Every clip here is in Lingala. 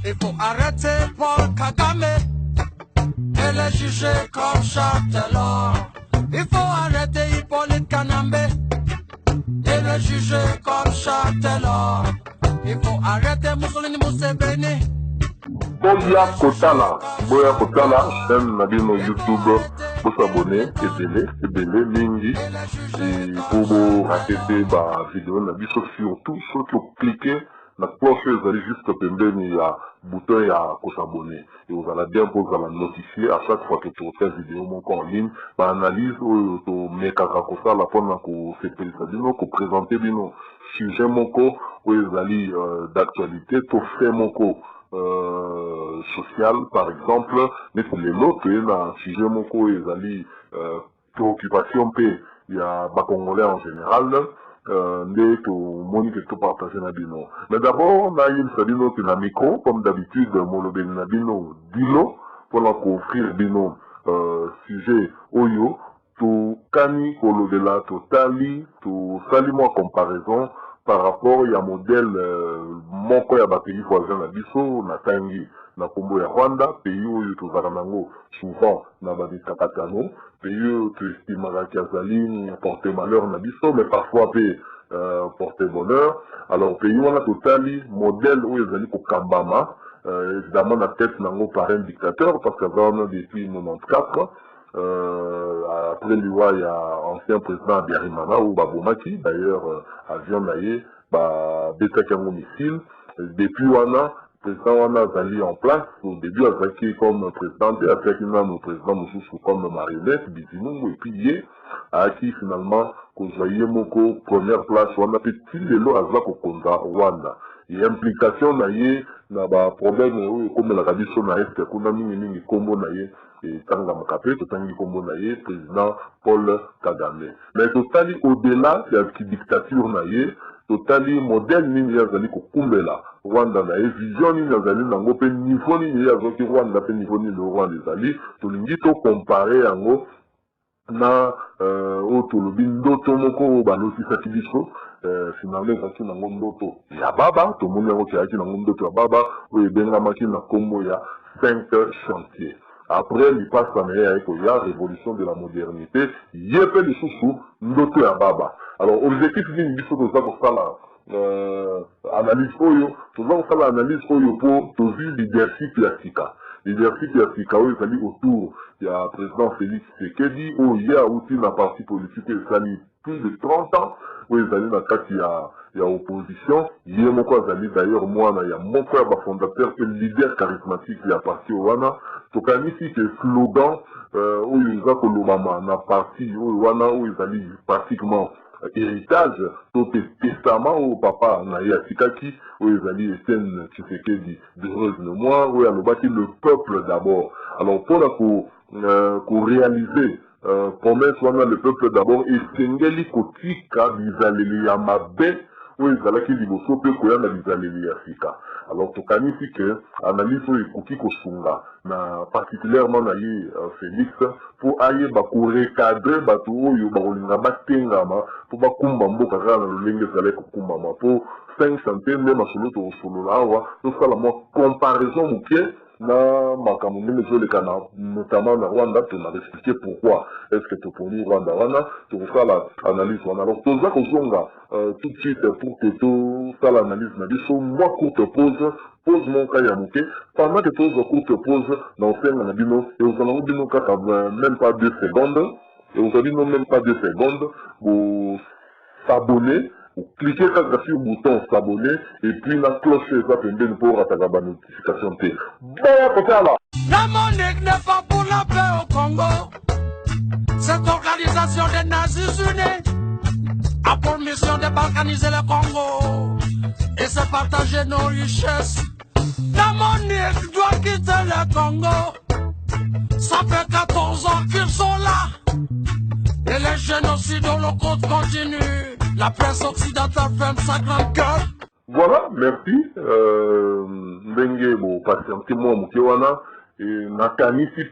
Il faut arrêter Paul Kagame et les juger comme Châtelor. Il faut arrêter Hippolyte Kanambe et le juger comme Châtelor. Il faut arrêter Mussolini Museveni. Boya Kotala, chaîne Nabino YouTube, pour s'abonner, ebele, mingi, et pour vous rater la vidéo, Nabiso surtout, cliquer, la cloche, vous allez juste pembeni, il y a bouton, il y a s'abonner. Et vous allez bien vous allez notifier à chaque fois que tu fais vidéo, mon en ligne, ma analyse, ou mekaka Kotala, pour que c'est présenté, que présenter, bino, sujet, mon co, ou vous allez d'actualité, tout fait, mon co. Social par exemple, mais pour les autres, il y a un sujet moko et les préoccupations il y a des Congolais en général, mais que monique tout partager na bino. Mais d'abord, on a une sabino qui na micro, comme d'habitude, mon lobby na bino dilo pour leur offrir bino sujet oyo. Tout kani kolo de la totali, tout salimo comparaison. Par rapport à un modèle moko ya ba pays voisins na biso na tangi na Kombo ya Rwanda, pays où tu vas souvent na ba kakatano, pays où tu estimeras qu'il y a porter malheur na biso, mais parfois porter bonheur. Alors pays où on a totali modèle où ils allaient ko kambama, évidemment la tête nango par un dictateur parce qu'avant depuis 94. Après lui, il y a ancien président Biarimana ou Babomaki, d'ailleurs, avion naïe, Beta Kango missile. Depuis Wana, président Wana Zali en place, au début, Azaki comme président, et après, il a le président Moussou comme marionnette, Bizinou, et puis hier, à qui finalement, Kozaye Moko, première place, Wana petit lélo Azako Konda, Rwanda. Et implication naïe, n'a pas problème, comme la tradition naïe, qu'on a mis combo naïe. Et Tanga Makape, Totangi Kombo Naye, président Paul Kagame. Mais totali au-delà de la dictature naye, totali modèle ni yazali kukumbela Rwanda naye, vision ni yazali nango pe niveau ni yazali Rwanda pe niveau ni le Rwanda yazali, tolingi to comparer yango na otolobi ndoto moko balosi sakibiso finalement ezaki nango ndoto ya baba tomoni yango kiaki nango ndoto ya baba oyo ebengamaki na kombo ya 5 chantiers. Après, il passe à la révolution de la modernité. Il y a fait des sous ndoto ya baba. Alors, objectif d'une biso de ça pour ça là, analyse oyo, tout ça là analyse oyo pour tout vu leadership yasika. Leadership yasika oyo sali autour. Il y a président Félix Tshisekedi, où il y a aussi la partie politique qui sali plus de 30 ans, où ils allaient dans il y a opposition. Il y a mon quoi d'ailleurs moi, il y a mon frère fondateur, le leader charismatique qui a parti au Wana. Donc ici c'est slogan où ils ont Kolobama, na parti où Wana où ils allaient pratiquement héritage, tout testament au papa Naya Sikaki, où ils allaient Etienne Tshisekedi d'heureuse de moi, où il y a le peuple d'abord. Alors pour réaliser promesse wana le peuple d'abord esengeli kotika bizaleli ya mabe oyo ezalaki liboso mpe koya na bizaleli ya sika. Alors tokanisi ke analyse oyo ekoki kosunga na particulièrement na ye Félix po ayeba korecadre bato oyo bakolinga batengama po bakumba mboka kaka na lolenge ezalaki kokumbama po 5 centaine nde masolo tokosolola awa tosala mwa comparaison moke na makambo ndenge ezolekana notamment na Rwanda tona expliquer pourquoi est-ce que toponi Rwanda wana tokosala analyse wana. Alors toza kozonga tout de suite pour que tosala analyse na biso mwa courte pause mon cas ya moke pendant que toza courte pause na osenga na bino et ozanango bino kaka même pas 2 secondes et ozali no même pas 2 secondes vous s'abonner. Cliquez sur le bouton s'abonner et puis la cloche est appelée pour attaquer la notification. La MONUC n'est pas pour la paix au Congo. Cette organisation des Nations Unies a pour mission de balkaniser le Congo et se partager nos richesses. La MONUC doit quitter le Congo. Ça fait 14 ans qu'ils sont là. Et les génocides holocauste continuent. La presse occidentale ferme sa grande gueule. Voilà, merci. Ndenge bon patienter moi mukewana et nakanisi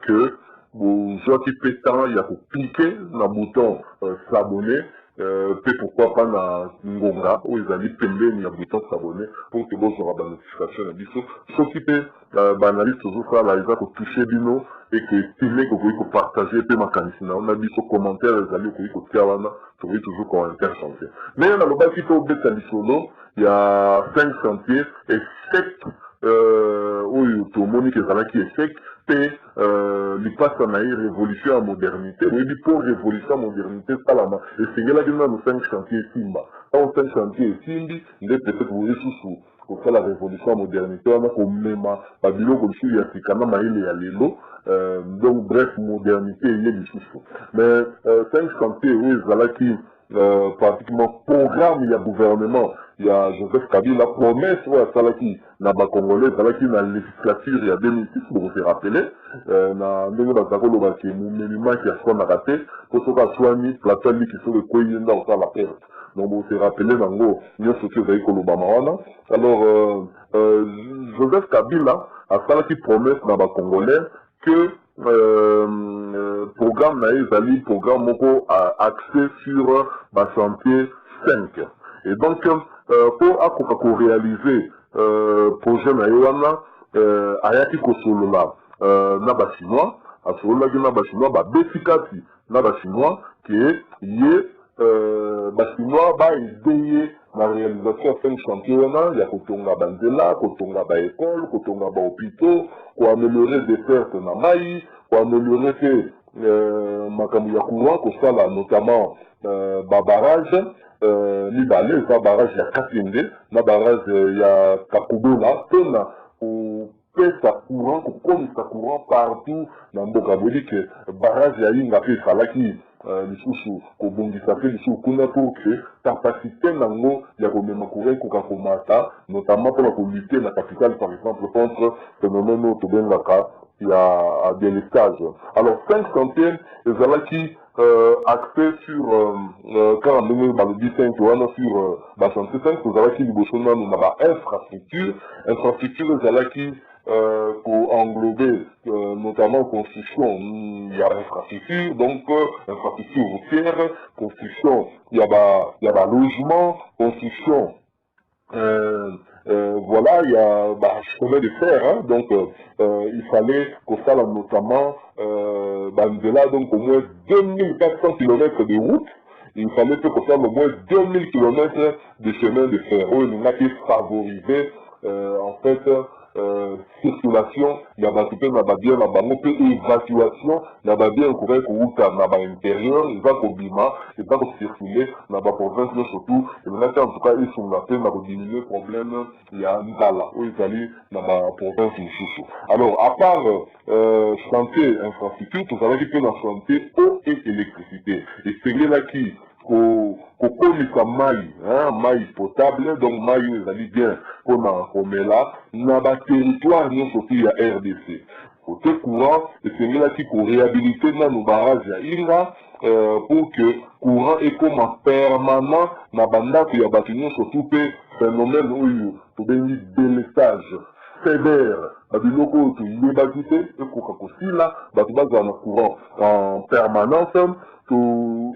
que vous occupez temps il y a pour cliquer dans le bouton s'abonner peut pourquoi pas na ngonga où ils allaient pembeni ya bouton s'abonner pour que vous aurez la notification na biso soki pe banaliste toujours ça là ils ont touché bino et que filmer que vous partager pe makanisi na on a biso commentaire ils allaient que vous tia wana tu toujours qu'on interchanger mais na loba ki to beta lisolo il y a 5 chantiers et 7 oyo tomoni ke ezalaki échec mpe lipasa na ye révolution ya modernité oyebi mpo révolution ya modernité esalama esengelaki nano 5 chantier esimba ntango 5 chantier esimbi nde peut-être boye susu kosala révolution ya modernité wana komema babiloko lisusu ya sika na mayele ya lelo donc bref modernité eye lisusu mais 5 chantier oyo ezalaki pratiquement programme ya gouvernement ya Joseph Kabila promesse oyo asalaki na bacongolais ezalaki na législature ya 2006 bokose rappele na ndenge bazala kolobaki momelimaki aswanaka te po soki aswani plateau aliki soki ekwei ye nda kosala perte donc bokose rappele nango nyonso ti ezali kolobama wana alors Joseph Kabila asalaki promesse na bacongolais que programme na ezali programme moko axé sur chantier 5 et donc pour akoka ko réaliser projet na wana ayaki kosolola na ba chinois asololaki na ba chinois babeti kati na ba chinois ke ye ba chinois ba ideye na réalisation ya 5 chantier wana ya kotonga banzela kotonga ba école kotonga ba hôpitaux koaméliorer deserte na mai koaméliorer ke makambo ya courant kosala notamment babarage mibale eza barage ya Kasende na barage ya Kakubola mpe na kopesa courant kokomisa courant partout na mboka boyebi ke barage ya Yinga mpe esalaki lisusu kobongisa mpe lisusu kuna pour que capacité nango ya komema courant ekoka komata notamment mpona kolute na capitale par exemple contre phénomène oyo tobengaka ya délestage. Alors 5 centièmes ezalaki axé sur quand on le dit 5 sur chantier 5 ezalaki liboso nanu na ba infrastructure ezalaki pour englober notamment construction il y a infrastructure donc infrastructure routière construction il y a logement construction voilà, il y a chemin de fer, hein, donc il fallait qu'on fasse notamment Bandela, donc au moins 2400 km de route, il fallait qu'on fasse au moins 2000 km de chemin de fer. Oui, il y a qui favoriser en fait circulation, il y a bien la bango, puis évacuation, il y a bien un courant qui route à l'intérieur, il va au Bima, il va circuler dans la province surtout, et maintenant en tout cas ils sont là, il va diminuer le problème, il y a un Ndala, où ils allaient dans la province surtout. Alors à part chantier infrastructure, tout ça va qui peut dans chantier eau et électricité. Et c'est là qui kokomisa mai potable donc mai ezali bien mpona komela na baterritoire nyonso mpe ya RDC côté courant esengelaki koréhabilite nanu barage ya Inga pour que courant ekoma permanent na bandako ya bato nyonso tu mpe phénomène oyo tobengi délestage sévère babiloko oyo toyebaki te ekoka kosila bato bazala na courant en permanence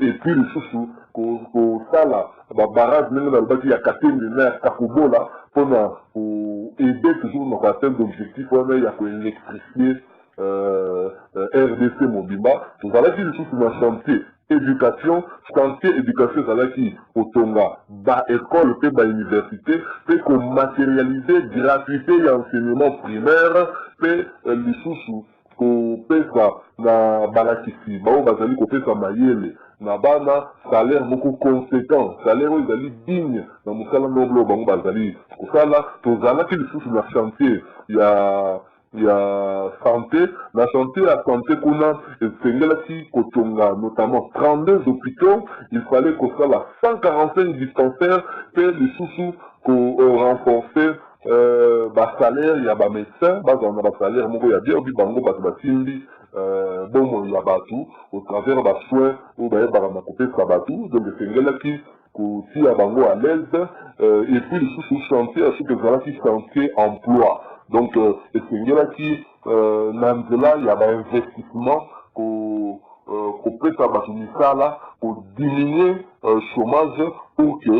et puis lisusu kosala babarage ndenge balobaki ya Katende na ya Kakubola mpona koaider toujours na koatteindre objectif wana ya koélectrifier RDC mobimba tozalaki lisusu na chantier chantier éducation ezalaki kotonga baécole mpe bauniversité mpe komatérialiser gratuité ya enseignement primaire mpe lisusu kopesa na balakisi bao bazali kopesa mayele na bana salaire moko conséquent salaire oyo ezali digne na mosala noblo bango bazali kosala tozalaki lisusu na chantier ya santé na chantier ya santé kuna esengelaki kotonga notamment 32 hôpitaux il fallait kosala 145 dispensaires mpe lisusu korenforcer basalaire ya bamédecin bazala na basalaire moko ya bien obi bango bato basimbi bomoi ya bato au travers basoin oyo bayebaka na kopesa bato donc esengelaki kotia bango à l'aise et puis lisusu chantier asuki ezalaki chantier emploi donc esengelaki na nzela ya bainvestissement kopesa bato misala pour diminuer chômage pour que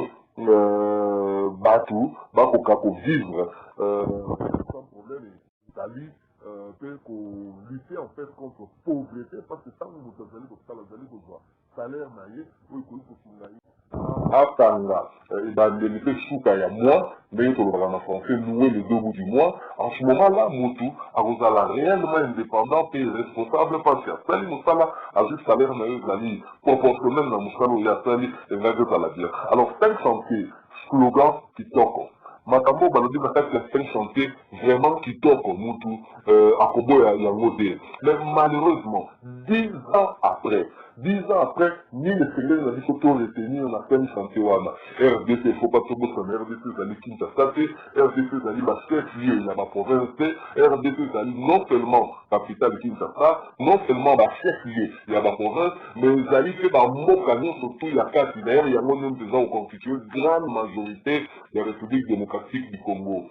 bato bakoka kovivre sans problème ezali mpe kolutter en fait contre pauvreté parce que ntango moto azali kosala azali kozwa salaire na ye oyo ekoki kosunga ye atanga ebandeli mpe suka ya mois ndenge tolobaka na français nouer le deux bouts du mois. En ce moment là motu akozala réellement indépendant mpe responsable parce que asali mosala azwi salaire na ye ezali proportionnel na mosala oyo asali engaki ozala bien. Alors 5 chantier slogan kitoko makambo balobi na kati ya 5 chantier vraiment kitoko mutu akoboya yango te. Mais malheureusement 10 ans après nini esengeli na biso to retenir na 5 chantier wana RDC faut pas tobosana RDC ezali Kinshasa te, RDC ezali bachef lieu ya baprovince te, RDC ezali non seulement capitale Kinshasa, non seulement bachef lieu ya baprovince, mais ezali mpe bamboka nyonso tu ya kati. D'ailleurs yango nyonso eza koconstitue grande majorité ya République démocratique du Congo.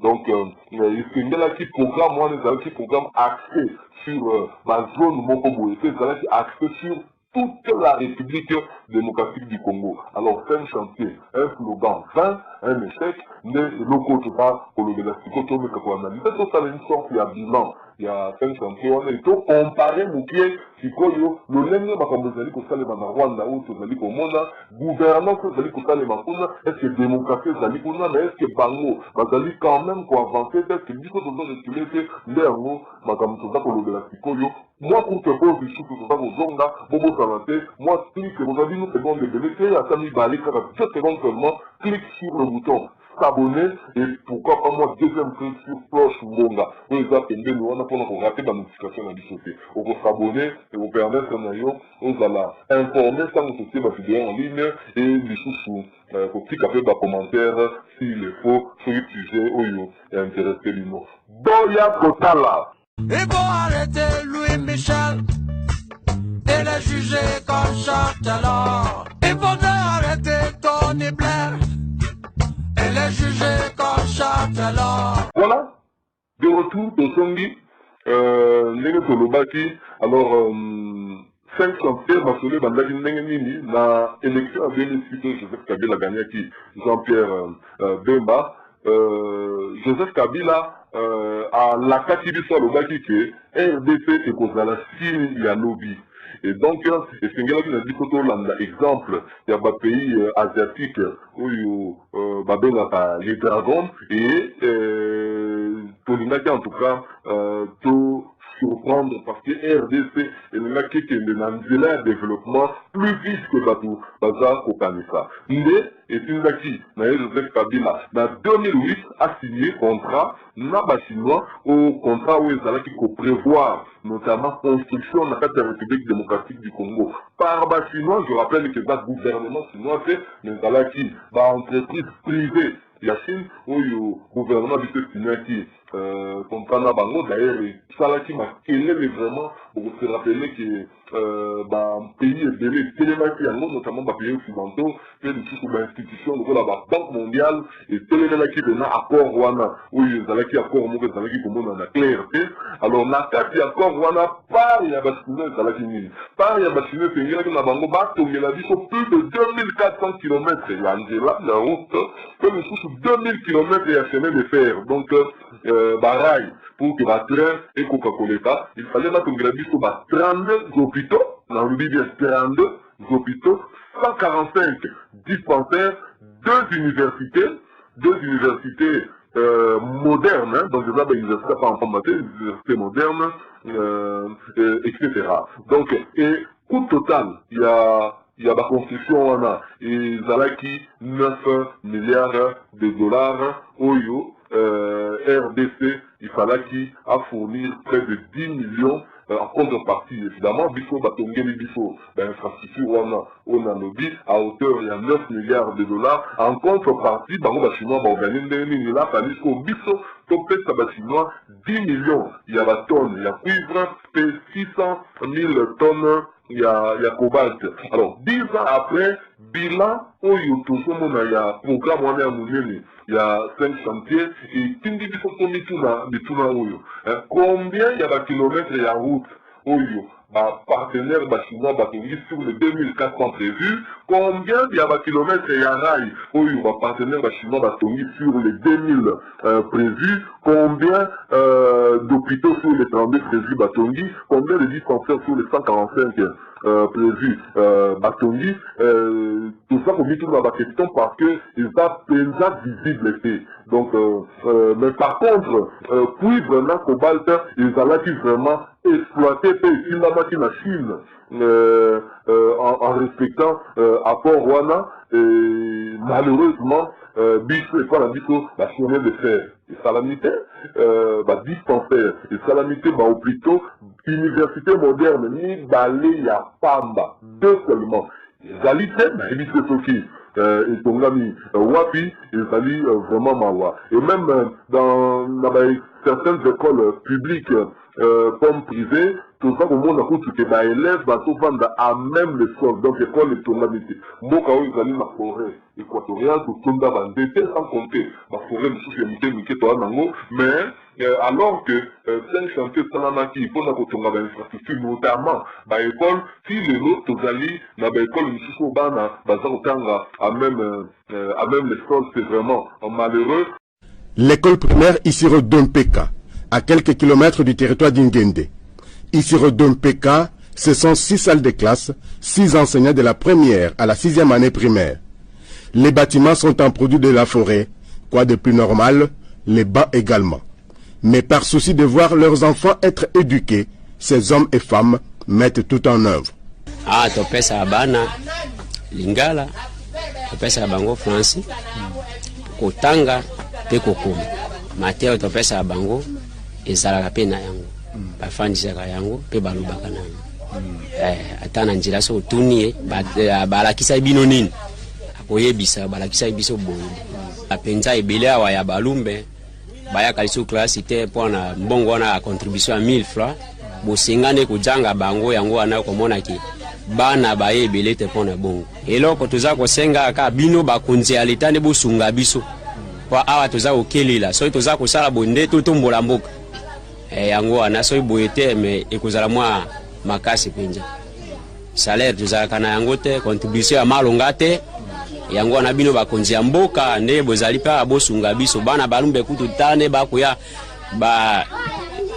Donc esengelaki programme wana ezalaki programme axé sur ma zone moko boye pe ezalaki axé sur toute la République démocratique du Congo. Alors 5 chantiers, un slogan 20, un échec, mais l'autre pour le Bélastique, pour analyser tout ça, une sorte de bilan. Il y a 5 chantiers, on est tout comparé, Moukier, Sikoyo, le lendemain, comme vous allez qu'on s'allait dans Rwanda, ou vous allez qu'on mona, gouvernance, vous allez qu'on s'allait dans est-ce que démocratie, vous allez qu'on a, mais est-ce que Bango, vous allez quand même qu'on avancer, est-ce que du coup, vous allez reculer, l'air, madame, tout ça pour le Bélastique, moi, pour te poser des choses, tout ça, aux ondes, Bobo Salate, moi, clique, vous avez une seconde de BLC, à Sami Balé, 2 secondes seulement, clique sur le bouton s'abonner et pourquoi pas moi deuxième clic sur cloche Ngonga. Vous les appelez, nous on a pour rater la notification dans le côté. On peut s'abonner et vous permettre aux alla informer sans vous soucier ma vidéo en ligne et les sous faut cliquer après bas commentaire s'il est faux sur le sujet ou est intéressé l'humour. Boya Kotala. Il faut arrêter Louis Michel et les juger comme Châtellon. Il faudrait arrêter Tony Blair et les juger comme Châtellon. Voilà, de retour au Songi, Nene Tolobaki, alors 5 chantiers, Masolé, Bandaki Nini, la élection à 2006, Joseph Kabila Gagnaki, Jean-Pierre Bemba, Joseph Kabila, à la Katibi Lobaki, que RDC et Kozala, s'il y a lobby. Et donc, c'est ce qui a dit que exemple, il y a des pays asiatiques où il y a les dragons et en tout cas, tout surprendre parce que RDC est un développement plus vite que Batou, Baza Kokanisa. Mais, et une qui, Joseph Kabila, dans 2008, a signé contrat, n'a pas chinois, au contrat où il faut prévoir, notamment construction de la République démocratique du Congo. Par bas chinois, je rappelle que le gouvernement chinois fait, mais qui, entreprise privée, Yachine, où le gouvernement qui contrat na bango d'ailleurs ça qui m'a élève vraiment pour se rappeler que pays est belé télématique notamment pays occidentaux et des choses comme institutions de la Banque mondiale et télématique qui a accord wana où ils allaient qui accord mon que ça qui comme on a clarté alors na carte accord wana par ya basine ça la qui par ya basine c'est il y a na bango ba to la vie sur plus de 2400 km ya Angela la route comme sur 2000 km et à chemin de fer donc barail pour que la train et Coca-Cola, il fallait mettre sur 32 hôpitaux, dans le Libye 32 hôpitaux, 145 dispensaires, 2 universités modernes, hein, donc des universités pas informatisées, des universités modernes, etc. Donc, et coût total, il y a la construction, on a, et Zalaki, 9 milliards de dollars, Oyo, RDC, il fallait qu'il a fournir près de 10 millions en contrepartie, évidemment, Bisso Batongeli Bisso, l'infrastructure on a lobby à hauteur il y a 9 milliards de dollars. En contrepartie, Bango Chinois organise là, fallait qu'au Bisso, topé Chinois 10 millions. Il y a la tonne, il y a cuivre, 600 000 tonnes. Il y a cobalt. Alors, 10 ans après, bilan, il y a programme, il y a 5 chantiers, et combien il y a de kilomètres il y a route, Oyo, partenaire chinois batongi sur les 2400 prévus, combien il y a de kilomètres et rail, Oyo, partenaire chinois batongi sur les 2000 prévus, combien d'hôpitaux sur les 32 prévus batongi, combien de dispensaires sur les 145 prévus batongi, tout ça pour tout dans la question parce que ils ont visible fait. Donc, mais par contre, cuivre, na cobalt, ils allaient vraiment exploiter la Chine en respectant apport Wana, et malheureusement, bicho et quoi la bicho, la chemin de fer. Et salamité, dispensaire, et salamité, hôpitaux, université moderne, ni balé ya pamba, deux seulement. Zalité, il dit que et ton ami Wapi, il s'allie vraiment mawa. Et même dans certaines écoles publiques comme privées, tout ça, au monde a coûté que les élèves vont vendre à même le sol. Donc, l'école est ton amitié. Moi, quand ils allaient dans la forêt équatoriale, tout le monde a vendu, sans compter la forêt de souveraineté, mais alors que 5 chantiers de Salamaki, il faut que l'infrastructure, notamment, l'école, si les autres alliés, l'école, à même le sol, c'est vraiment malheureux. L'école primaire Isiro Dompeka, à quelques kilomètres du territoire d'Ingende. Isiro Dompeka, ce sont 6 salles de classe, 6 enseignants de la première à la 6e année primaire. Les bâtiments sont en produit de la forêt, quoi de plus normal, les bancs également. Mais par souci de voir leurs enfants être éduqués, ces hommes et femmes mettent tout en œuvre. Ah, topesa bana lingala, topesa bango français, kotanga, pe kokoma. Mateo topesa bango, ezalaka pe na yango. Bafandisaka yango, pe balobaka na yango. Atana njila so tunie, balakisa bino nini. Akoyebisa, balakisa biso bongo. Apenza ebele awa ya balumbe, baya kaliso classe te pona mbongo na contribution à 1000 francs. Bosengane kujanga bango yango wana komona ki bana baye ebele te pona bongo. Eloko toza kosenga ka bino bakonzi ya leta ne bosunga biso. Kwa awa toza kokelela, so toza kosala bonde totombola mboka. Yango wana so boyete me ekozala mwa makasi penja. Salaire toza kana yango te, contribution ya malonga te. Yango wana bino bakonzi ya mboka nde bozali pa bosunga biso bana balumbe kutu tane bakoya ba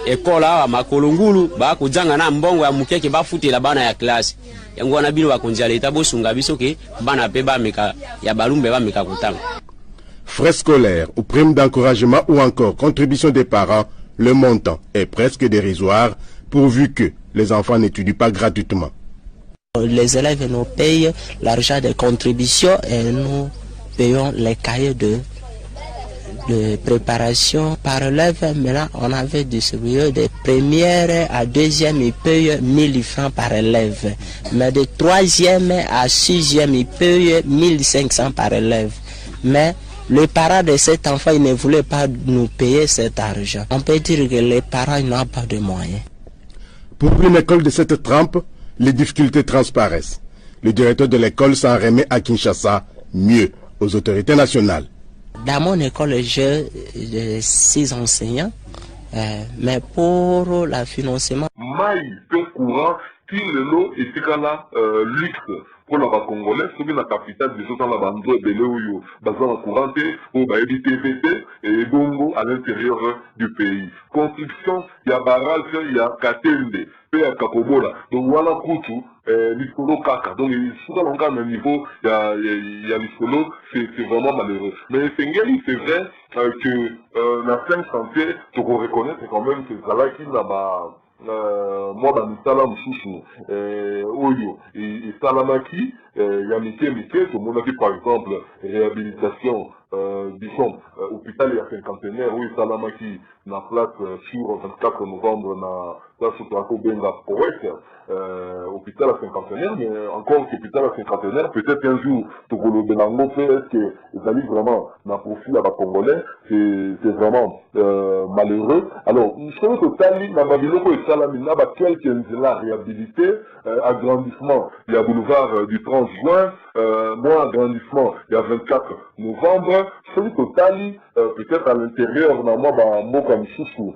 ekola wa makolongulu bakujanga na mbongo ya mukeke bafutela bana ya classe. Yango wana bino bakonzi ya leta bosunga biso ke bana pe ba meka ya balumbe ba meka kutanga. Frais scolaires ou primes d'encouragement ou encore contribution des parents, le montant est presque dérisoire pourvu que les enfants n'étudient pas gratuitement. Les élèves nous payent l'argent de contribution et nous payons les cahiers de préparation par élève. Maintenant, on avait distribué de première à deuxième, ils payent 1000 francs par élève. Mais de troisième à sixième, ils payent 1500 par élève. Mais les parents de cet enfant, ils ne voulaient pas nous payer cet argent. On peut dire que les parents n'ont pas de moyens. Pour une école de cette trempe, les difficultés transparaissent. Le directeur de l'école s'en remet à Kinshasa, mieux aux autorités nationales. Dans mon école, j'ai 6 enseignants, mais pour le financement... courant, qui le lot est luxe. Pour la Congolais, c'est la capitale des autres, la bande de l'Oyo, basant en courant, au Baïdi TVT et Bongo à l'intérieur du pays. Construction, il y a barrage, il y a Katende, il y a Kakobola. Donc voilà, Koutou, l'Iskolo Kaka. Donc, sur le même niveau, il y a l'Iskolo, c'est vraiment malheureux. Mais c'est vrai que la 5 chantiers, tu reconnaître quand même que c'est là qui là-bas. Moi misala mususu oyo et salamaki ya mike tout le monde a dit par exemple réhabilitation disons hôpital ya cinquantenaire oui salamaki na place sur 24 novembre na place Toko Benga Poète hôpital à cinquantenaire mais encore hôpital à cinquantenaire peut-être un jour Tokolo Benango fait est-ce que ils allaient vraiment na profil à la Congolais c'est vraiment malheureux. Alors je pense que Tali na Babiloko et Salamina quelques la réhabilité agrandissement il y a boulevard du 30 en juin, mois agrandissement, il y a 24 novembre, celui totali, peut-être à l'intérieur, normalement, Moka Mchouchou,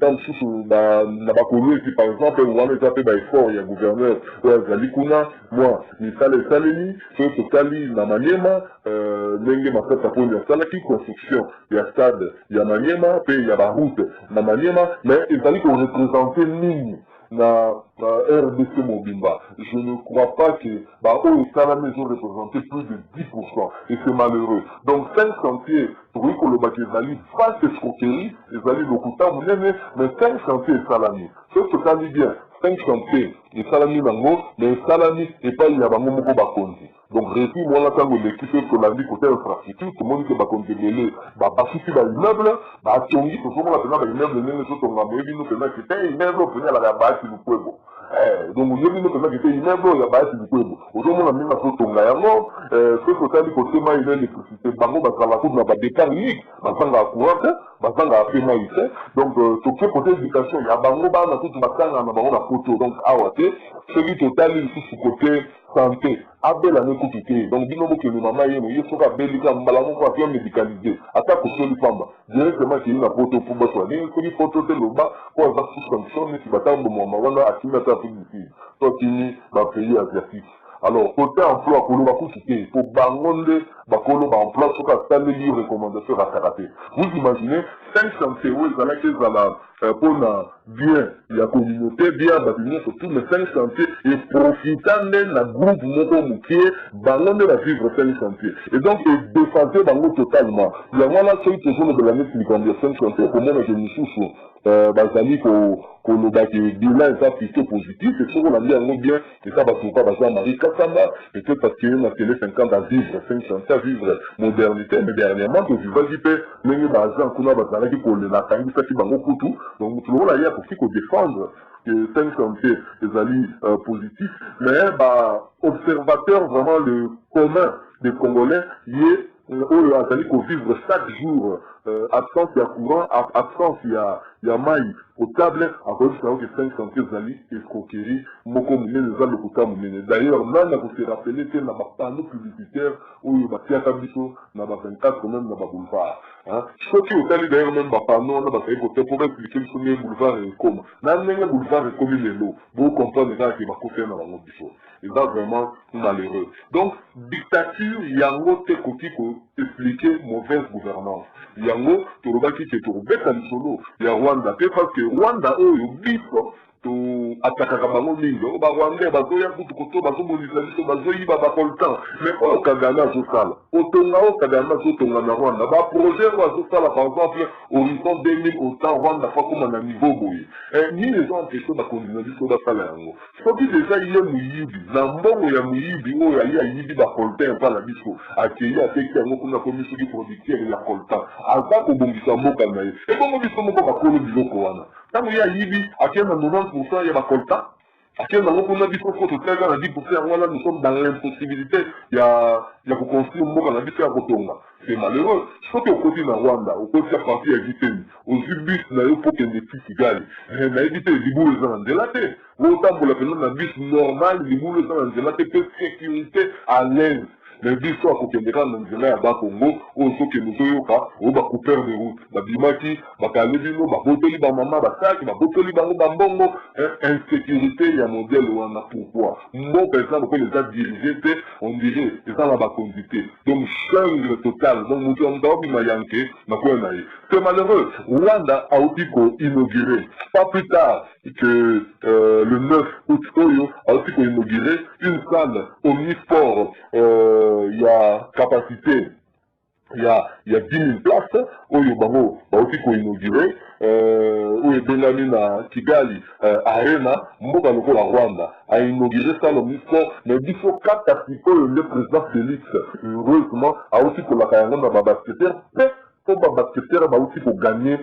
Tam Chouchou, Nabakolo, ici par exemple, on va mettre un peu d'effort, il y a gouverneur, Zali Kuna, moi, Misale Saleni, celui totali, Namanyema, Nenge Masata pour la Salaki, construction, il y a stade, il y a Maniema, puis il y a la route, Namanyema, mais il fallait qu'on représente ligne. Na RDC Mobimba. Je ne crois pas que la maison représentait plus de 10%. Et c'est malheureux. Donc 5 chantiers, pour que le Bakizali fasse escroquerie, les alliés Lokuta, mais 5 chantiers salami. Ce que ça dit bien, 5 chantiers, et salami nango, mais salami et pas il y a bango moko bakonzi. Donc récit, moi là, quand l'équipe que la vie côté infrastructure, tout le monde qui va contribuer, participer à l'immeuble, tongi, tout le monde a besoin d'immeuble, nous sommes en train nous faisons que c'est immeuble, on peut aller à la base du Pueblo. Donc nous devons nous faisons que c'est immeuble, il y a base du Pueblo. Aujourd'hui, on a mis la photo tonga yango, ce côté du côté ma il est l'électricité, bango, parce la route n'a pas décart unique, basanga à courant, basanga à paiement ici. Donc tout ce côté éducation, il y a bango, bana tout basanga, na bango la photo. Donc awate, celui total il est côté santé. Abel a écouté. Donc, dis-nous que le maman est il faut qu'Abel ait un médicalisé. Attaque au sol du femme. Directement, il y a une photo pour moi. Il y a une photo de l'Oba pour avoir sous sanction, mais si tu as un moment, on a accumulé ta fille. Toi qui dans le pays asiatique. Alors, côté emploi, pour le Bakouchité, pour Bangonde, Bakolo, emploi, sur la salle recommandation à karaté. Vous imaginez, 5 chantiers, où ils allaient pour bien, il y a communauté, bien, bâtiment, surtout, mais 5 chantiers, et profitant d'un groupe Moko Mouké, Bangonde va vivre 5 chantiers. Et donc, ils défendaient Bango totalement. Il y a moi là, celui qui est de l'année qui convient 5 chantiers, pour moi, je me soucie. Bazali qu'on le bat qui bilan ça plutôt positif et sur la vie bien et ça va pourquoi bazar Marie Kassamba peut-être parce qu'il y a télé 50 à vivre 50 à vivre modernité mais dernièrement que vivre du paix mais bazar qu'on a bazar qui qu'on la tangi ça qui bango tout donc tout le monde là il y a pour qu'il défendre que 50 des alliés positifs mais observateur vraiment le commun des Congolais il est où Azali qu'on vivre chaque jour absence il y a courant, absence il y a maille potable, à cause de 5 chantiers Azali escroquerie, Moko Mouné, les alles Kota Mouné. D'ailleurs, là, on a se rappeler que dans les panneaux publicitaires, où il y a des Kabiso, dans les 24 quand même, dans les boulevards. Je crois qu'il y a d'ailleurs même des panneaux, dans les côtés pour expliquer le premier boulevard et comme. Dans les boulevards et comme il est l'eau, vous comprenez déjà qu'il va coûter dans la mode du show. Et là, vraiment, malheureux. Donc, dictature, il y a un autre côté pour expliquer mauvaise gouvernance. Il y a un autre, Torobaki qui est Torobek à l'Isolo. Il y a Rwanda, parce que Rwanda, oh, il y a to atakaka bango mingi o barwandais bazoya kutu koto bazomolisa biso bazoyiba bakoltan mais oyo kagame azosala otonga oyo kagame azotonga na Rwanda baprojet oyo azosala par exemple horizon 2000 autant Rwanda fakoma na niveau boye nini eza empeshe bakondina biso basala yango soki deja ye moyibi na mbongo ya moyibi oyo ali ayibi bakoltan mpona biso akei ateki yango kuna komi soki producteur ya koltan aza kobongisa mboka na ye ebongo biso moko bakolo biloko wana ntango ye ayibi akenda 90% ya bakolta akenda ngo kuna biso ko totenga na 10% yango wana nous sommes dans l'impossibilité ya koconstruire mboka na biso ya kotonga c'est malheureux soki okoti na Rwanda okoti ya parti ya Giteni ozwi bus na yo po kende fi Kigali nayebi te libulu eza na nzela te otambola pena na bus normal libulu eza na nzela te mpe sécurité à l'aise mais biso akokendeka na nzela ya bakongo oyo soki toyoka oyo bacoupeur de route babimaki bakale bino babotoli bamama basaki babotoli bango bambongo insécurité ya modèle wana pourquoi mboka eza lokola eza dirigé te on dirait eza na bakonzi te donc jungle total donc moto ya moto aobima yanke nakoya na ye c'est malheureux Rwanda auti ko-inauguré pas plus tard que le 9 août oyo auti ko-inauguré une salle omnisport il y a capacité, il y a 10 000 places, où il y a aussi inauguré, où il y a Kigali Arena, Mboka Loko la Rwanda, a inauguré ça l'omnisport, mais il faut catastropher le président Félix, heureusement, a aussi pour la carrière de basketteur, mais pour le basketteur, a aussi pour gagner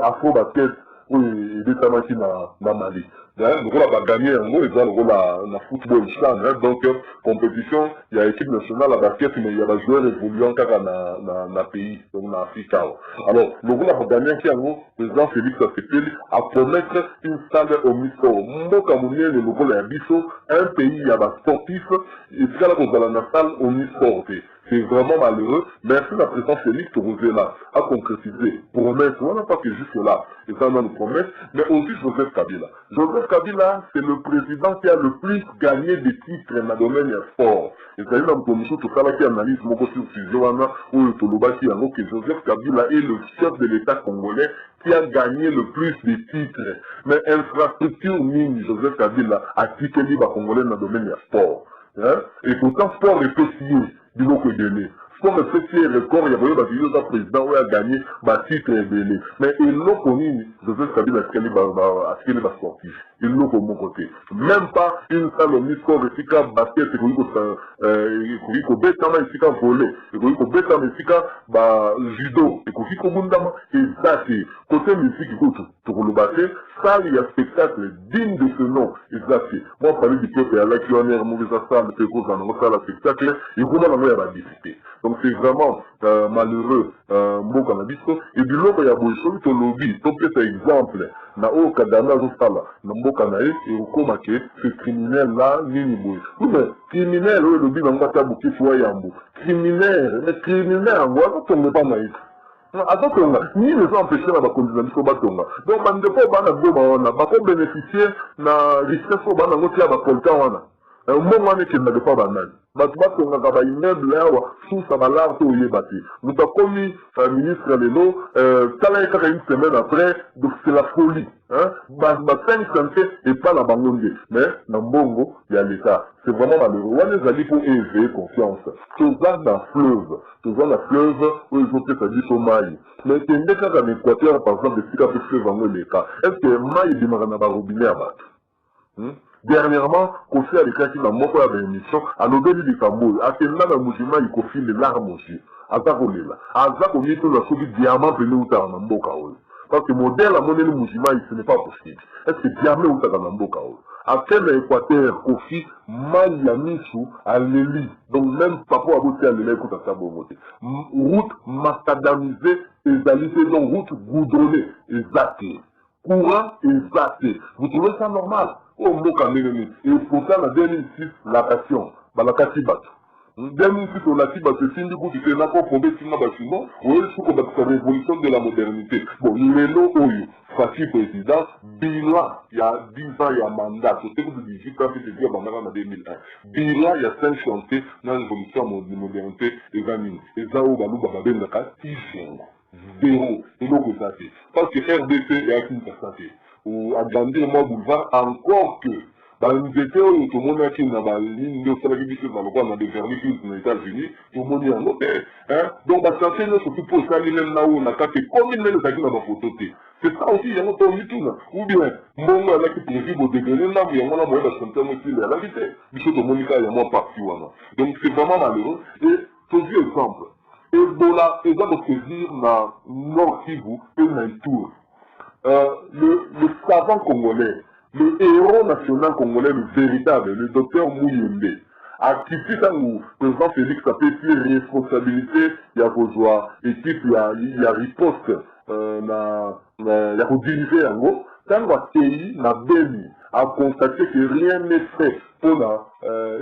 Afro Basket. Oui, ebetamaki na Mali. Donc on a gagné en gros, ils ont la football stand, donc compétition, il y a équipe nationale à basket, mais il y a des joueurs évoluant dans le pays, donc en Afrique. Alors, le groupe a gagné qui en gros, le président Félix Tshisekedi a promettre une salle au Miso. Mon Camerounais, le logo la Bisso, un pays, il y a des sportifs, et c'est là qu'on a la salle au Miso. C'est vraiment malheureux. Merci la présidence Félix Tshisekedi à concrétiser, promettre, on n'a pas que juste là, et ça on nous promet, mais aussi Joseph Kabila. Joseph Kabila, c'est le président qui a le plus gagné des titres dans le domaine sport. Et c'est une commission tout ça qui analyse mon côté sur Johanna ou le Tolobaki, que Joseph Kabila est le chef de l'État congolais qui a gagné le plus de titres. Mais infrastructure mine, Joseph Kabila a quitté les Congolais dans le domaine sport. Et pourtant, sport est possible. Du coup, sport est fait record, il y a un président qui a gagné le titre ébélé. Mais il l'a connu, Joseph Kabila, à ce qu'il est sportif. Il l'a de mon côté. Même pas une salle au Misco, il y a basket, il y a bétama, il y a volé, il y a bétama, il y a judo, il y a bundama, et ça c'est côté musique, pour le basket, ça il y a un spectacle digne de ce nom, et ça c'est. Moi, je parlais du peuple, il y a là qui ont un mauvais salle, c'est quoi, dans le spectacle, et comment on va discuter. Donc c'est vraiment malheureux, mon canabisco, et du lot, il y a beaucoup de lobby, donc c'est exemple, na o kadana zosala na mboka na ye et okomake ce criminel là nini boye mais criminel o lobi na ngata buki fwa yambo criminel mais criminel ngo azotonga pa maïs azotonga ni les empêcher na bakondiza biso batonga donc bandeko bana goma wana bako bénéficier na richesse bana ngoti ya bakolta wana mbongo wana ekendaka pa banani bato batongaka baimmeuble awa susa balarte oyeba te moto akomi ministre lelo tala ye kaka une semaine après donc c'est la folie ba 5 santé epa na bango nde mais na mbongo ya l'état c'est vraiment malheureux wana ezali po éveiller confiance toza na fleuve oyo ezopesa biso mai mais kende kaka na équateur par exemple esika mpe fleuve yango eleka est ce que mai ebimaka na barobinet ya bato dernièrement, Kofi a écrit dans mon coin d'émission, à l'obéli du Cameroun, à quel moment musulman il confie les larmes aussi. À ça qu'on est là. À ça qu'on est tout la souris diamant peiné ou t'as un beau chaos. Parce que modèle à monnaie musulman, ce n'est pas possible. Est-ce que diamant ou t'as un beau chaos? À quel Équateur, Kofi, Mayamisou, à l'Élie. Donc même papa a voté à l'Élie, écoute à sa bonne route macadamisée, égalisée, donc route goudronnée, exactée. Courant exacté. Vous trouvez ça normal? Oh, et pourtant, en 2006, la passion, la Katibat. En 2006, on a dit que c'est une coup qui était là pour tomber sur la bâtiment, ou est-ce que c'est la révolution de la modernité? Bon, il est là, Fatih président, bilan, il y a 10 ans, il y a mandat, c'est ce que je dis, quand je dis à Bandara en 2001. Bilan, il y a 5 chantiers dans la révolution de la modernité des amis. Et ça, on va nous bababer dans la case, 10 ans. Zéro. Et donc, ça fait. Parce que RDC est à une personne. Ou à Grandir-moi boulevard, encore que dans nous étions, tout le monde a qui n'a pas ligne de salarié dans le coin, dans des vernis aux États-Unis, tout le monde est en hôtel. Donc, ça fait nous surtout pour ça, les mêmes là où on a tapé, comme il met les acquis dans la photo. C'est ça aussi, il y a un autre mythe. Ou bien, mon gars, là qui prévu au degré, là, il y a un moyen de sentir aussi la vérité. Du coup, tout le monde est à moi parti. Donc, c'est vraiment malheureux. Et, pour dire exemple, Ebola, et ça pour saisir dans Nord Kivu et dans le tour. Le savant congolais, le héros national congolais, le véritable, le docteur Mouyembe, a quitté ça où le président Félix a fait plus responsabilité, il y a vos joies, équipe, il y a riposte, il y a pour diriger en gros, quand le pays n'a béni, a constaté que rien n'est fait pour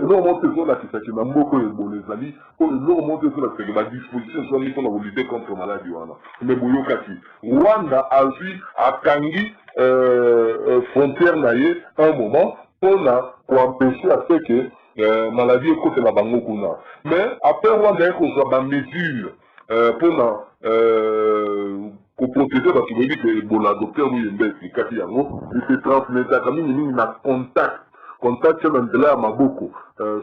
énormément de choses qui s'acquittent dans beaucoup de les amis, pour énormément de choses qui la disposition soit mise pour lutter contre la maladie. Mais Bouyokati, Rwanda a vu à Kangi frontière naïe un moment pour empêcher à ce que la maladie est contre la Bangokuna. Mais après Rwanda, il y a des mesures pour protéger parce qu'il dit que bon, la docteur Mouyembe, c'est Kati Yango, il se transmet à Camille, il a contact sur l'intérêt à Maboko,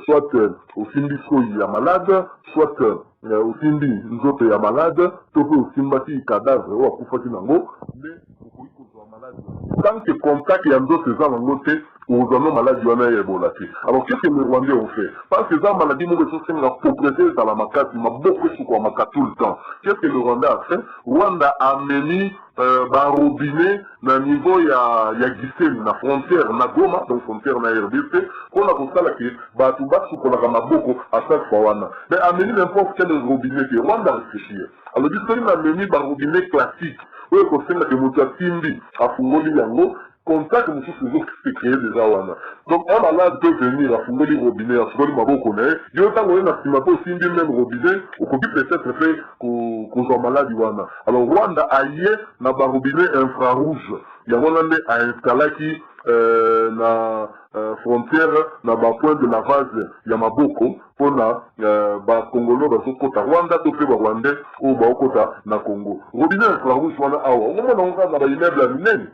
soit au Simbi il y a malade, soit au Simbi, nous autres il y a malade, soit au Simbati, cadavre, ou à Koufati Nango, mais au Koufati malade. tant que contact et en d'autres gens en côté, aux hommes malades wana Ebola. Alors qu'est-ce que les Rwandais ont fait? Parce que ça maladie nous ressources la propriété dans la makati, m'a beaucoup sur quoi maka tout le temps. Qu'est-ce que le Rwanda a fait? Rwanda a mené robinet na niveau ya Gisenyi na frontière na Goma, donc frontière na RDC, qu'on a constat là que batu batu qu'on a maboko à chaque fois wana. Mais a mené n'importe quel robinet que Rwanda réfléchir. Alors Gisenyi a mené robinet classique. Oui, qu'on sait que mutu timbi a fungoli yango. Contact que nous se créer déjà wana. Donc un malade peut venir à fonder les robinets, à fonder ma boco né. Il y a autant qu'on a si ma peau aussi même robinet, ou qu'on peut peut-être fait qu'on soit malade wana. Alors Rwanda a yé na ba robinet infrarouge. Il y a Rwanda a installé qui na frontière na ba point de lavage ya maboko pona ba Congolo ba sokota Rwanda to pe ba Rwandais ou ba okota na Congo. Robinet infrarouge wana awa. On mona na ba immeuble minene.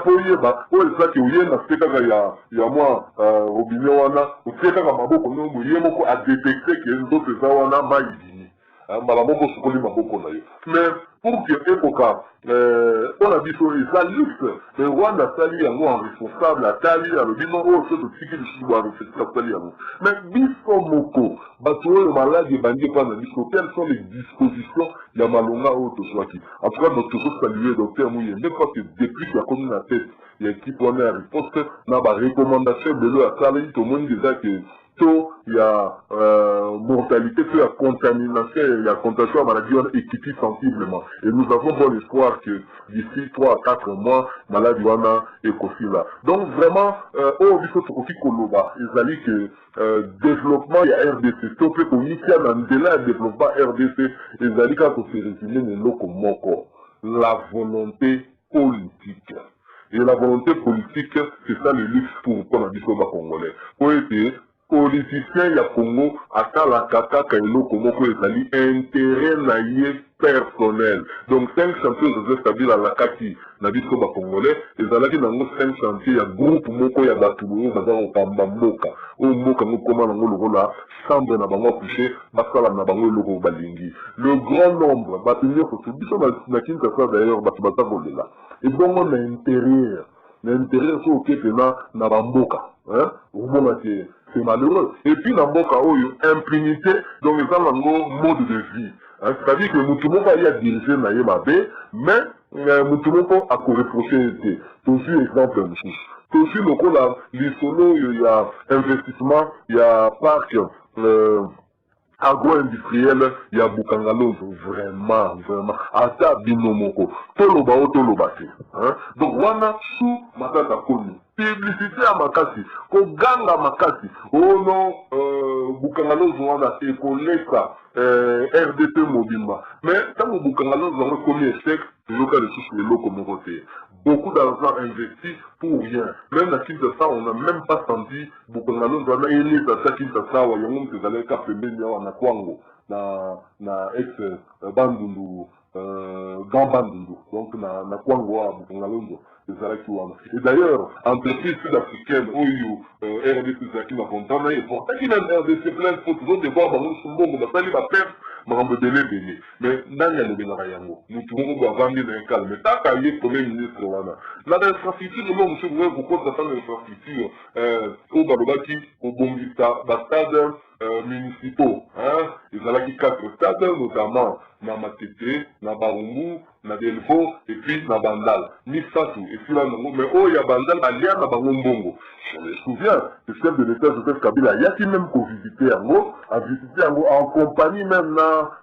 Pour y ba o ça qui ouye na seka ya moi robinet wana uteka ka maboko no muye moko a détecter que d'autres za wana maïdini mala moko sokoli maboko na yo mais pour que época on a dit sur ça luxe le Rwanda sali yango en responsable à tali à le bino o so to tiki du suba responsable sali yango mais biso moko bato le malade bandi pas na biso quelles sont les dispositions ya malonga o to swaki en tout cas notre saluer docteur Mouye mais parce que depuis la communauté il y a équipe on a riposte na ba recommandation de l'eau à sali tout le monde déjà que il y a mortalité, il y a contamination, il y a contagion à maladie équipée sensiblement. Et nous avons bon espoir que d'ici 3 à 4 mois, maladie est aussi là. Donc vraiment, il faut aussi qu'on il que développement, il y a RDC. Tout fait qu'on initie un délai de développement RDC, il y a quand on se résume la volonté politique. Et la volonté politique, c'est ça le luxe pour qu'on a dit au Congolais. Pour être politicien ya Congo atala kaka kailo Congo ko ezali intérêt naie personnel. Donc 5 chantiers de établir à la kaki na biso ba Congolais ezalaki nango 5 chantiers ya groupe moko ya batu boyo baza okamba mboka. O mboka ngo koma nango lokola chambre na bango coucher basala na bango loko balingi. Le grand nombre batu nyoko biso na Kinshasa d'ailleurs batu batakolela. Et bon on a intérieur. L'intérêt c'est ok na bamboka. Hein? C'est malheureux. Et puis dans Mboka Oyo, impunité, donc ils ont un mode de vie. Hein? C'est-à-dire que Moutoumoko a dirigé Naye Mabé, mais Moutoumoko a reproché. Toujours exemple, toujours le coup l'isolo, il y a investissement, il y a parc agro-industriel, il y a Bukangalozo, vraiment. Ata binomoko. Toloba o tolobate. Donc, wana sous matata koni. Publicité à Makasi, Koganga Makasi, oh non, Bukangalozo wana ekoleka RDP Mobimba. Mais tant que Bukangalozo a commis échec, toujours qu'à les locaux communautés. Beaucoup d'argent investi pour rien. Même à Kinshasa, on n'a même pas senti Bukangalozo wana éli à Kinshasa, ou yangom que j'allais capter bien na Kwango, na ex Bandundu, Grand Bandundu, donc na Kwango à Bukangalozo. Et d'ailleurs, entreprise sud-africaine, RDC qui m'a content, et pourtant qu'il a RDC plein de photos, de voir dans le Sumbon, on a fallu la perte, mais on peut donner béni. Mais dans le Bénarayango, nous pouvons avoir mis un calme. Mais tant qu'il y a Premier ministre, l'infrastructure, nous pouvons beaucoup d'attendre l'infrastructure, au Balobaki, au Bombita, stade municipaux. Ils ont 4 stades, notamment na Matete, na Barumbu, na Delvo, et puis na Bandal. Mixatu, et puis là, mais oh, il y a Bandal, il y a Barumbu. Je me souviens, le chef de l'État, Joseph Kabila, il y a qui même qu'on visitait en compagnie même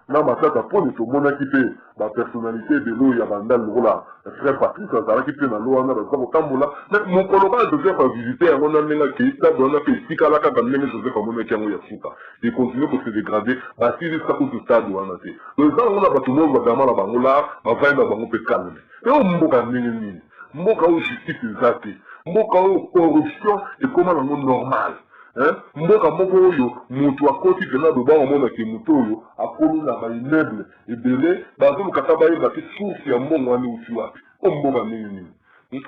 na Matata, pour les monde qui fait la personnalité de l'eau, il y a Bandal, là, frère Patrice, ça qui fait dans l'eau, on a là. Mais mon collègue Joseph a visité, on a mis qui est on a fait 6 calacas, quand même, Joseph a monné qui a mouillé Fouta. Il continue pour se dégrader, bah, si ça coûte le stade, on a fait. Le temps, on a pas tout le monde, vraiment, la bangola, on va y avoir un peu calme. Et on m'a dit, mboka o justice ezate mboka o corruption ekoma nango normal mboka moko oyo mutu akoti pena doba omonaki mutu oyo akomi na baimmeuble ebele bazolukaka bayeba te source ya mbongo wana euti wapi o mboka nini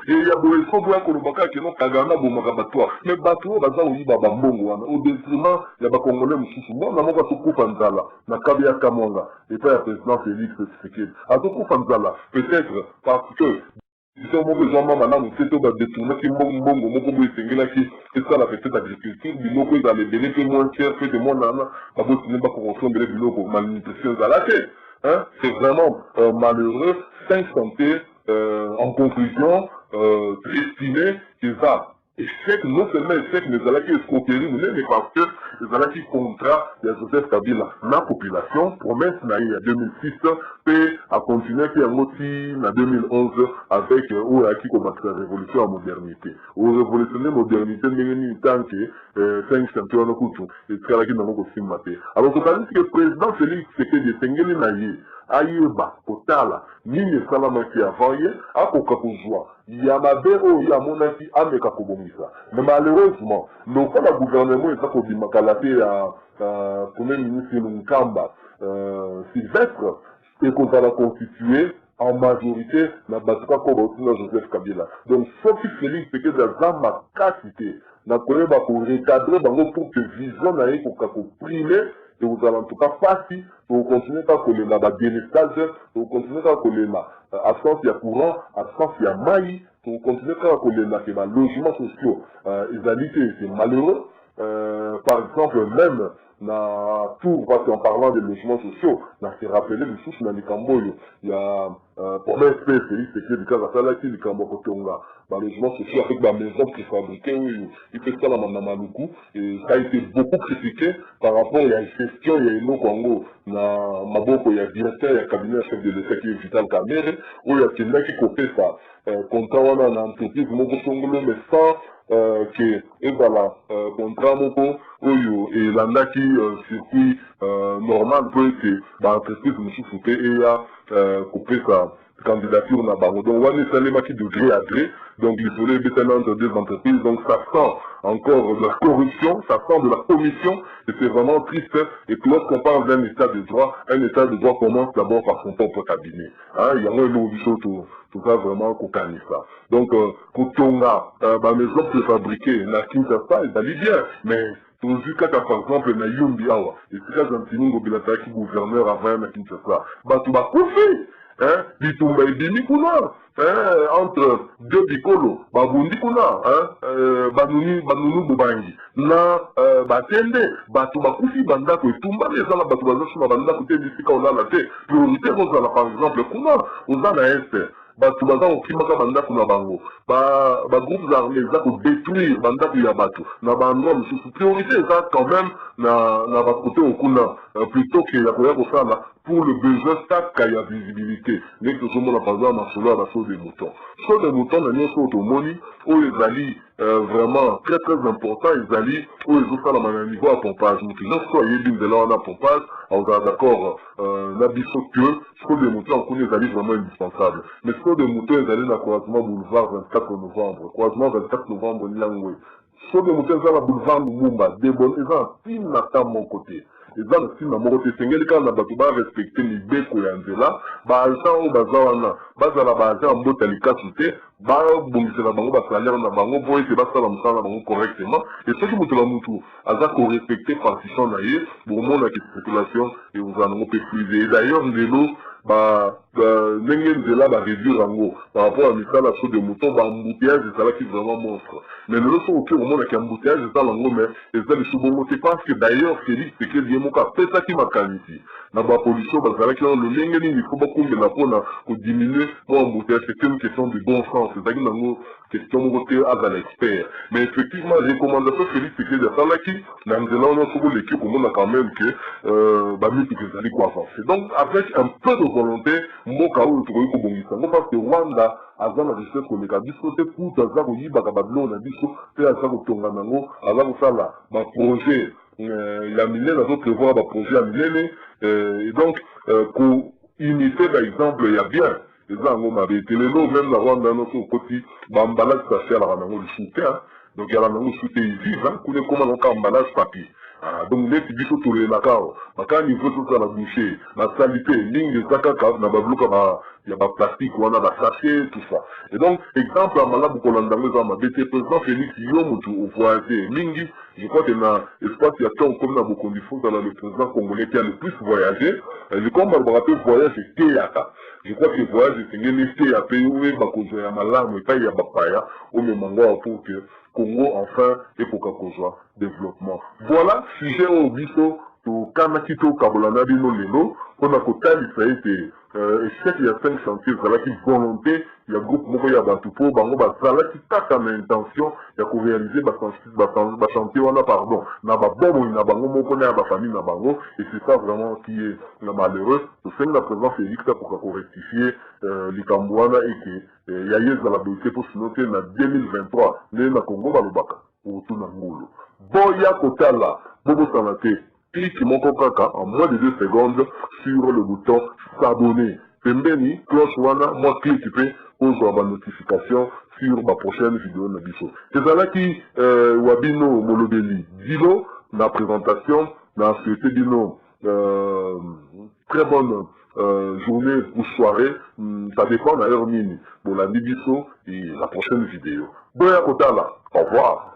ya boye so boya kolobaka keno kagana bomaka bato mais bato oyo baza koyiba bambongo wana au détriment ya bakongolais mosusu mbonga moko atokufa nzala na kabe ya kamwanga epai ya président Félix Tshisekedi atokufa nzala peut-être parce que Ils ont besoin maintenant de détourner qui et ça la petite agriculture, biloko ils allaient donner que moins cher que de moins nana, pas beau pas qu'on ressemble les biloko malnutrition à la tête. Hein, c'est vraiment malheureux, sans santé, en conclusion, estimé qu'ils a échec, non seulement échec, mais ils allaient escroquerie, mais parce que ils allaient contrat de Joseph Kabila, la population, promesse naïe en 2006, puis à continuer qui a motivé en 2011 avec où a qui commence la révolution en modernité. Ou révolutionner modernité, mais tant que 5 champions de couteau, et ce qu'il y a aussi maté. Alors, c'est que le président Félix Tshisekedi Tengeli naïe, ayeba, kotala, nini salama qui avaye, à Kokakouzoua. Il y a ma béro, il y a mon avis, à Mekakobomisa. Mais malheureusement, non pas le gouvernement est pas pour Bimakalaté à Premier ministre Nkamba, Sylvestre, et qu'on va la constituer en majorité, la Batuka Kobotina Joseph Kabila. Donc, sauf que Félix, c'est que dans ma capacité, n'a pas recadrer pour que vision n'aille pour primer. Et vous allez en tout cas passer, vous continuez à coller la dénestage, vous continuez à coller la absence de courant, absence de maïs, vous continuez à coller la logements sociaux. C'est malheureux. Par exemple, même na tout, parce qu'en parlant des logements sociaux, on s'est rappelé de sous dans les Camboyo. Il y a pour l'inspect, c'est que du cas à ça, les Camboyo Tonga, les logements sociaux avec la maison préfabriquée, il fait ça dans Maluku, et ça a été beaucoup critiqué par rapport à la gestion, il y a une autre Congo, na Maboko, il y a directeur, il y a cabinet chef de l'État qui est Vital Kamere, où il y a quelqu'un qui copie ça, contrat on a une entreprise, mais sans que ezala contrat moko oyo elandaki circuit normal po ete baentreprise mosusu mpe eya kopesa candidature na bango. Donc wana esalemaki de gré à gré, donc l'isolé ebetana entre deux entreprises, donc ça sent encore de la corruption, ça sent de la commission, et c'est vraiment triste. Et que lorsqu'on parle d'un état de droit commence d'abord par son propre cabinet. Hein, il y a un autre chose tout ça vraiment qu'on gagne ça. Donc quand on a ma maison préfabriquée, na Kinshasa, elle allait bien, mais vu qu'à par exemple na Yumbi Awa, et c'est là un petit Bilataki gouverneur avant na Kinshasa, bah tu vas couper. Hein, bitumba ebimi kuna, entre deux bikolo, babundi kuna, banunu bubangi, na batende, batu bakufi bandako etumba, ezala batu bazashuma bandako te bisika olala te, priorité ozala par exemple kuna, ozala este, batu baza okimaka bandako na bango, ba groupes armés za ko détruire bandako ya batu, na bandro misusu, priorité eza quand même na bakote okuna, plutôt que ya koya kosala, pour le besoin stack qu'il y a visibilité. Mais que tout le monde a pas besoin de la chose des moutons. Chose des moutons, on a une chose automoni, où les alliés vraiment très très important, les alliés, où ils ont fait la niveau à pompage. Donc, les soit il y a une de là, on a pompage, on a d'accord, l'habitude que, chose des moutons, on connaît les alliés vraiment indispensables. Mais chose des moutons, les alliés, dans le croisement boulevard 24 novembre. Croisement 24 novembre, Nyangwe. Chose des moutons, ils ont boulevard Lumumba, des bonnes, ils ont un film à mon côté. Et dans le film, quand on va respecter les béco et Angela, Bazan ou Bazawana, Bazala Bazan, Botalika Souté, Babongisela Bango, Basalaire, Nabango, Boy, c'est Basala Moussala Bango correctement. Et ce qui me moutou, Azak au respecter partition naïe, pour moi, la spéculation, et vous en avez plus. Et d'ailleurs, les lots, Nengenzela va réduire en gros par rapport à Mika la chose de mouton, embouteillage, c'est ça là qui est vraiment monstre. Mais le leçon au moment avec embouteillage, c'est ça l'ango, mais c'est ça le sous-bon, c'est parce que d'ailleurs, Félix, c'est que le Moka, c'est ça qui m'a qualifié. Dans la pollution, parce que le Nengeni, il faut beaucoup de la peau pour diminuer mon embouteillage, c'est une question de bon sens, c'est ça qui est question de côté à l'expert. Mais effectivement, les recommandations Félix, c'est que de ça là qui, dans on a souvent l'équipe, on a quand même que, mis tout que ça allait quoi avancer. Donc, avec un peu de volonté, Moka ou le Bongisa, parce que Rwanda, avant la richesse qu'on est à discuter pour Taza ou Yiba Kabablo, on a dit que Taza ou Tonganango, avant ça là, ma projet, il y a mille, la autre voix, ma projet à mille, et donc, pour unité, par exemple, il y a bien. Les gens m'avaient été les lots, même la Rwanda, notre côté, emballage spatial, la Rwanda, le soutien. Donc, il y a la Rwanda, soutien, ils vivent, hein, comment on emballage papier. Donc les petits tous les nakao, quand il faut tout ça la boucher, la salité, ligne de zakaka, na babluka y a pas plastique, on a des sachets, tout ça. Et donc, exemple, à Malabu Kolandangé, le président Félix Yomutu, au voyagé, Mingi, je crois qu'il y a espace, il y a tant comme dans beaucoup de fois, le président congolais qui a le plus voyagé. Je crois que je rappelle voyage, c'est Théaka. Je crois que le voyage, c'est que à pays où il y a Malamu, et pas il y a Bapaya, au même endroit pour que Congo, enfin, et pour qu'on soit développement. Voilà, sujet au biso, au Kanakito, Kabolana, Bino, Leno, on a côté, ça a été, et c'est qu'il y a 5 chantiers, ça a qui volonté, il y a groupe Moko, il y a Batupo, Bango, ça a qui tape en intention, il y a qu'on réaliser, chantier, on a pardon, n'a pas bon, il n'a pas bon, Moko, n'a pas famille, n'a pas bon, et c'est ça vraiment qui est malheureux. Au sein de la présence Félix, pour qu'on rectifie, les Cambouana, et que, il y a eu dans la BOC pour se noter, en 2023, les Congo, Balobaka, pour tout Nangolo. Boya Kotala, Bobo Sanate, clique mon coca en moins de 2 secondes sur le bouton s'abonner. Pembeni, cloche wana, moi clique pour avoir ma notification sur ma prochaine vidéo na biso. C'est ça là qui, Wabino Molobeli, Dilo, la présentation, la société Dino, très bonne journée ou soirée, ça dépend d'ailleurs mini. Pour la biso et la prochaine vidéo. Boya Kotala, au revoir.